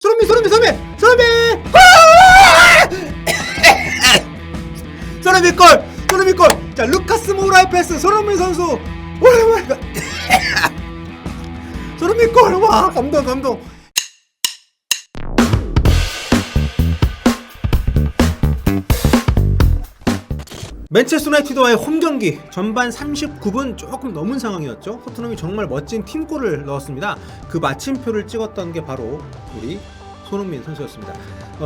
손흥민 골! 자, 루카스 모우라의 패스, 손흥민 선수 오랜만에 손흥민 골! 와, 감동. 맨체스터 유나이티드와의 홈경기 전반 39분 조금 넘은 상황이었죠. 토트넘이 정말 멋진 팀골을 넣었습니다. 그 마침표를 찍었던 게 바로 우리 손흥민 선수였습니다.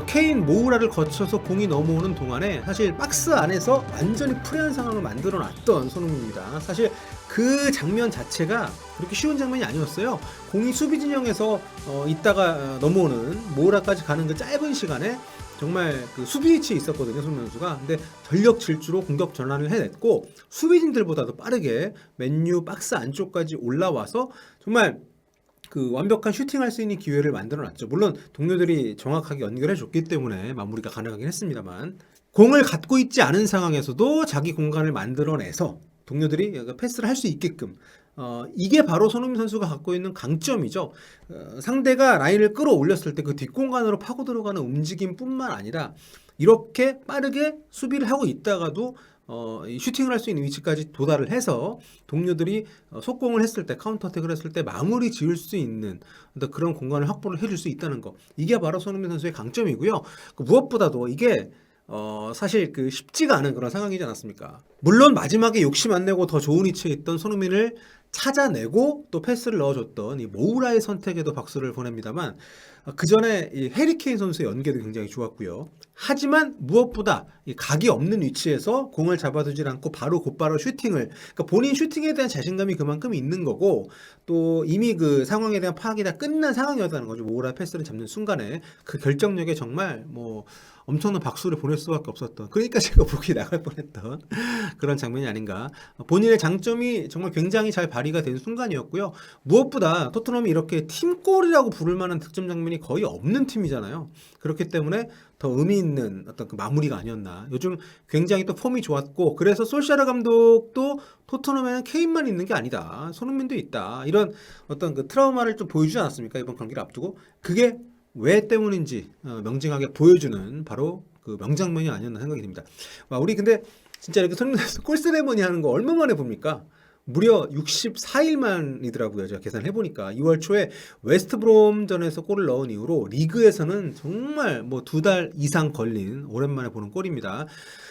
케인 모우라를 거쳐서 공이 넘어오는 동안에 사실 박스 안에서 완전히 프레한 상황을 만들어 놨던 손흥민입니다. 사실 그 장면 자체가 그렇게 쉬운 장면이 아니었어요. 공이 수비 진영에서 있다가 넘어오는 모우라까지 가는 그 짧은 시간에 정말 그 수비 위치에 있었거든요, 손흥민 선수가. 근데 전력 질주로 공격 전환을 해냈고 수비진들보다도 빠르게 맨유 박스 안쪽까지 올라와서 정말 그 완벽한 슈팅할 수 있는 기회를 만들어놨죠. 물론 동료들이 정확하게 연결해줬기 때문에 마무리가 가능하긴 했습니다만, 공을 갖고 있지 않은 상황에서도 자기 공간을 만들어내서 동료들이 패스를 할 수 있게끔, 이게 바로 손흥민 선수가 갖고 있는 강점이죠. 상대가 라인을 끌어올렸을 때 그 뒷공간으로 파고 들어가는 움직임뿐만 아니라 이렇게 빠르게 수비를 하고 있다가도 슈팅을 할 수 있는 위치까지 도달을 해서 동료들이 속공을 했을 때, 카운터어택을 했을 때 마무리 지을 수 있는 그런 공간을 확보를 해줄 수 있다는 거, 이게 바로 손흥민 선수의 강점이고요. 무엇보다도 이게 사실 그 쉽지가 않은 그런 상황이지 않았습니까? 물론 마지막에 욕심 안 내고 더 좋은 위치에 있던 손흥민을 찾아내고 또 패스를 넣어줬던 이 모우라의 선택에도 박수를 보냅니다만, 그 전에 이 해리 케인 선수의 연계도 굉장히 좋았고요. 하지만 무엇보다 이 각이 없는 위치에서 공을 잡아두질 않고 곧바로 슈팅을, 그러니까 본인 슈팅에 대한 자신감이 그만큼 있는 거고, 또 이미 그 상황에 대한 파악이 다 끝난 상황이었다는 거죠. 모우라 패스를 잡는 순간에 그 결정력에 정말 엄청난 박수를 보낼 수밖에 없었던, 그러니까 제가 보기 나갈 뻔했던 그런 장면이 아닌가. 본인의 장점이 정말 굉장히 잘 발휘가 된 순간이었고요. 무엇보다 토트넘이 이렇게 팀골이라고 부를 만한 득점 장면이 거의 없는 팀이잖아요. 그렇기 때문에 더 의미 있는 어떤 그 마무리가 아니었나. 요즘 굉장히 또 폼이 좋았고, 그래서 솔샤르 감독도 토트넘에는 케인만 있는 게 아니다, 손흥민도 있다, 이런 어떤 그 트라우마를 좀 보여주지 않았습니까? 이번 경기를 앞두고. 그게 왜 때문인지 명징하게 보여주는 바로 그 명장면이 아니었나 생각이 듭니다. 와, 우리 근데 진짜 이렇게 손흥민 선수 골 세레머니 하는 거 얼마 만에 봅니까? 무려 64일 만이더라고요. 제가 계산을 해보니까 2월 초에 웨스트브롬전에서 골을 넣은 이후로 리그에서는 정말 2달 이상 걸린 오랜만에 보는 골입니다.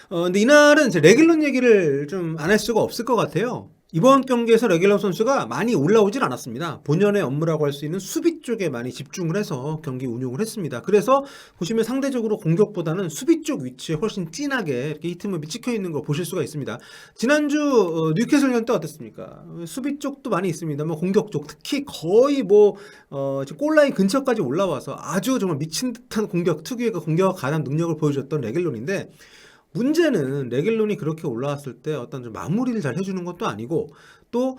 근데 이날은 이제 레길론 얘기를 좀 안 할 수가 없을 것 같아요. 이번 경기에서 레길론 선수가 많이 올라오질 않았습니다. 본연의 업무라고 할 수 있는 수비 쪽에 많이 집중을 해서 경기 운용을 했습니다. 그래서 보시면 상대적으로 공격보다는 수비 쪽 위치에 훨씬 진하게 이렇게 히트맵이 찍혀 있는 걸 보실 수가 있습니다. 지난주 뉴캐슬전 때 어땠습니까? 수비 쪽도 많이 있습니다. 공격 쪽, 특히 거의 지금 골라인 근처까지 올라와서 아주 정말 미친 듯한 공격, 특유의 그 공격 가담 능력을 보여줬던 레길론인데, 문제는 레길론이 그렇게 올라왔을 때 어떤 좀 마무리를 잘 해주는 것도 아니고, 또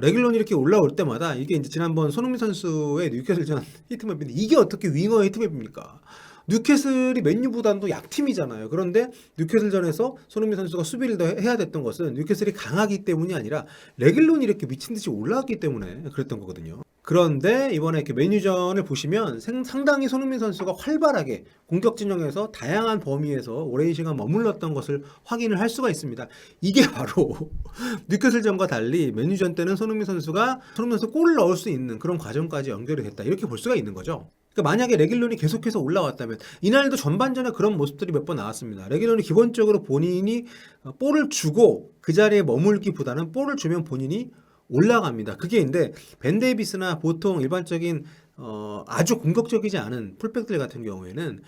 레길론이 이렇게 올라올 때마다, 이게 이제 지난번 손흥민 선수의 뉴캐슬전 히트맵인데, 이게 어떻게 윙어의 히트맵입니까? 뉴캐슬이 맨유보다는 또 약팀이잖아요. 그런데 뉴캐슬전에서 손흥민 선수가 수비를 더 해야 됐던 것은 뉴캐슬이 강하기 때문이 아니라 레길론이 이렇게 미친듯이 올라왔기 때문에 그랬던 거거든요. 그런데 이번에 이렇게 맨유전을 보시면 상당히 손흥민 선수가 활발하게 공격 진영에서 다양한 범위에서 오랜 시간 머물렀던 것을 확인을 할 수가 있습니다. 이게 바로 뉴캐슬전과 달리 맨유전 때는 손흥민 선수 골을 넣을 수 있는 그런 과정까지 연결이 됐다, 이렇게 볼 수가 있는 거죠. 그러니까 만약에 레길론이 계속해서 올라왔다면, 이날도 전반전에 그런 모습들이 몇 번 나왔습니다. 레길론이 기본적으로 본인이 볼을 주고 그 자리에 머물기보다는 볼을 주면 본인이 올라갑니다. 그게 근데 벤 데이비스나 보통 일반적인 아주 공격적이지 않은 풀백들 같은 경우에는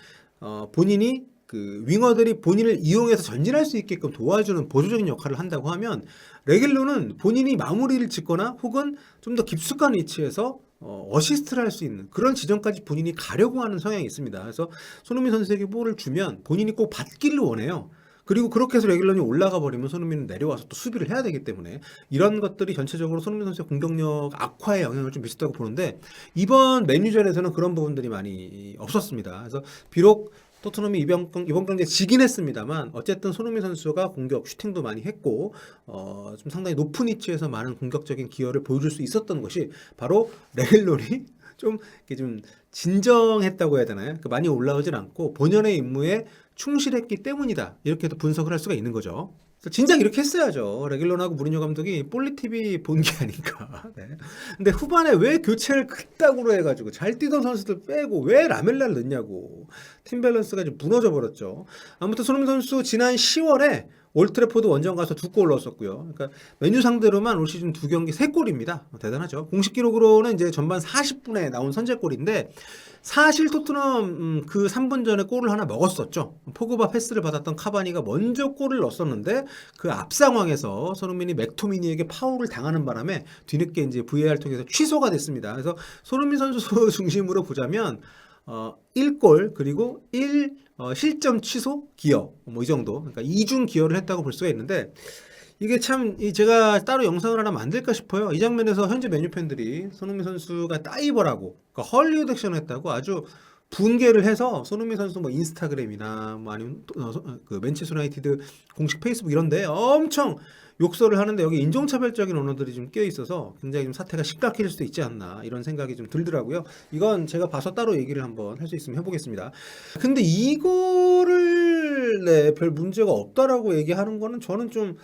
본인이 그 윙어들이 본인을 이용해서 전진할 수 있게끔 도와주는 보조적인 역할을 한다고 하면, 레길론은 본인이 마무리를 짓거나 혹은 좀 더 깊숙한 위치에서 어시스트를 할 수 있는 그런 지점까지 본인이 가려고 하는 성향이 있습니다. 그래서 손흥민 선수에게 볼을 주면 본인이 꼭 받기를 원해요. 그리고 그렇게 해서 레길론이 올라가 버리면 손흥민은 내려와서 또 수비를 해야 되기 때문에, 이런 것들이 전체적으로 손흥민 선수의 공격력 악화에 영향을 좀 미쳤다고 보는데, 이번 맨유전에서는 그런 부분들이 많이 없었습니다. 그래서 비록 토트넘이 이번 경기에 지긴 했습니다만, 어쨌든 손흥민 선수가 공격 슈팅도 많이 했고, 좀 상당히 높은 위치에서 많은 공격적인 기여를 보여줄 수 있었던 것이 바로 레길론이 좀 진정했다고 해야 되나요? 많이 올라오진 않고 본연의 임무에 충실했기 때문이다. 이렇게도 분석을 할 수가 있는 거죠. 진작 이렇게 했어야죠. 레길론하고 무리뉴 감독이 볼리TV 본 게 아닌가. 네. 근데 후반에 왜 교체를 그따구로 해가지고 잘 뛰던 선수들 빼고 왜 라멜라를 넣냐고. 팀 밸런스가 좀 무너져 버렸죠. 아무튼 손흥민 선수 지난 10월에 올트래포드 원정 가서 2골 넣었었고요. 그러니까 맨유 상대로만 올 시즌 2경기 3골입니다. 대단하죠. 공식 기록으로는 이제 전반 40분에 나온 선제골인데 사실 토트넘 그 3분 전에 골을 하나 먹었었죠. 포그바 패스를 받았던 카바니가 먼저 골을 넣었었는데 그 앞 상황에서 손흥민이 맥토미니에게 파울을 당하는 바람에 뒤늦게 이제 VAR 통해서 취소가 됐습니다. 그래서 손흥민 선수 중심으로 보자면 1골 그리고 1 실점 취소 기여 뭐 이 정도, 그러니까 이중 기여를 했다고 볼 수가 있는데 이게 참 제가 따로 영상을 하나 만들까 싶어요. 이 장면에서 현재 맨유 팬들이 손흥민 선수가 다이버라고, 그러니까 헐리우드 액션을 했다고 아주 분개를 해서 손흥민 선수 뭐 인스타그램이나 뭐 아니면 그 맨체스터 유나이티드 공식 페이스북 이런데 엄청 욕설을 하는데 여기 인종차별적인 언어들이 좀 끼어 있어서 굉장히 좀 사태가 심각해질 수도 있지 않나 이런 생각이 좀 들더라고요. 이건 제가 봐서 따로 얘기를 한번 할 수 있으면 해보겠습니다. 근데 이거를 별 문제가 없다라고 얘기하는 거는 저는 좀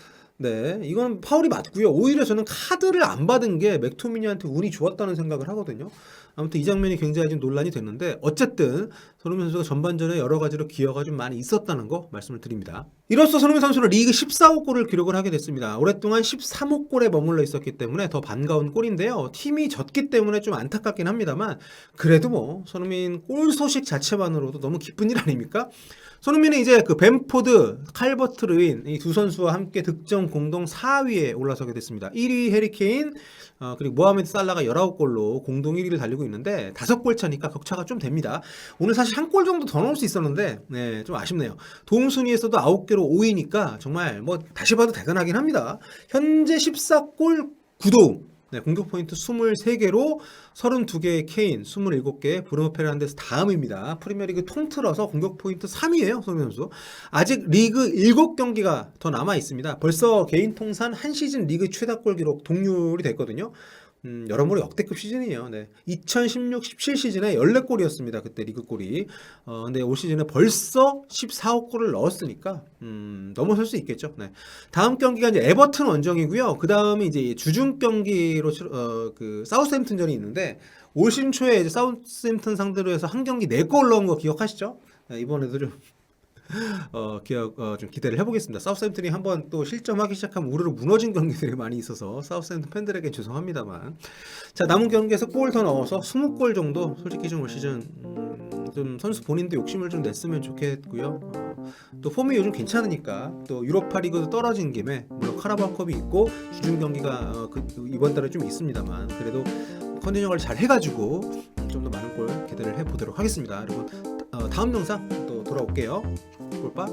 이건 파울이 맞고요. 오히려 저는 카드를 안 받은 게 맥토미니한테 운이 좋았다는 생각을 하거든요. 아무튼 이 장면이 굉장히 좀 논란이 됐는데 어쨌든 손흥민 선수가 전반전에 여러 가지로 기여가 좀 많이 있었다는 거 말씀을 드립니다. 이로써 손흥민 선수는 리그 14호 골을 기록을 하게 됐습니다. 오랫동안 13호 골에 머물러 있었기 때문에 더 반가운 골인데요. 팀이 졌기 때문에 좀 안타깝긴 합니다만 그래도 뭐 손흥민 골 소식 자체만으로도 너무 기쁜 일 아닙니까? 손흥민은 이제 그 벤포드, 칼버트 르윈 이 두 선수와 함께 득점 공동 4위에 올라서게 됐습니다. 1위 해리케인, 그리고 모하메드 살라가 19골로 공동 1위를 달리고 있는데 5골 차니까 격차가 좀 됩니다. 오늘 사실 한 골 정도 더 넣을 수 있었는데 좀 아쉽네요. 도움 순위에서도 9개로 5위니까 정말 뭐 다시 봐도 대단하긴 합니다. 현재 14골 9도움. 공격 포인트 23개로 32개의 케인, 27개 브루노 페르난데스 다음입니다. 프리미어리그 통틀어서 공격 포인트 3위예요. 손흥민 선수. 아직 리그 7경기가 더 남아 있습니다. 벌써 개인 통산 한 시즌 리그 최다골 기록 동률이 됐거든요. 여러모로 역대급 시즌이에요. 2016-17 시즌에 14골이었습니다. 그때 리그골이. 근데 올 시즌에 벌써 14골을 넣었으니까 넘어설 수 있겠죠. 다음 경기가 이제 에버튼 원정이고요. 그 다음에 이제 주중 경기로 그 사우스햄튼전이 있는데 올 시즌 초에 이제 사우스햄튼 상대로 해서 한 경기 4골 넣은 거 기억하시죠? 이번에도 좀 좀 기대를 해보겠습니다. 사우스햄튼이 한번 또 실점하기 시작하면 우르르 무너진 경기들이 많이 있어서 사우스햄튼 팬들에겐 죄송합니다만, 자 남은 경기에서 골 더 넣어서 20골 정도 솔직히 좀 올 시즌 좀 선수 본인도 욕심을 좀 냈으면 좋겠고요. 또 폼이 요즘 괜찮으니까 또 유로파 리그도 떨어진 김에 물론 카라바오컵이 있고 주중 경기가 이번 달에 좀 있습니다만 그래도 컨디션을 잘 해가지고 좀 더 많은 골 기대를 해보도록 하겠습니다. 여러분 다음 영상 또 돌아올게요. 골빠.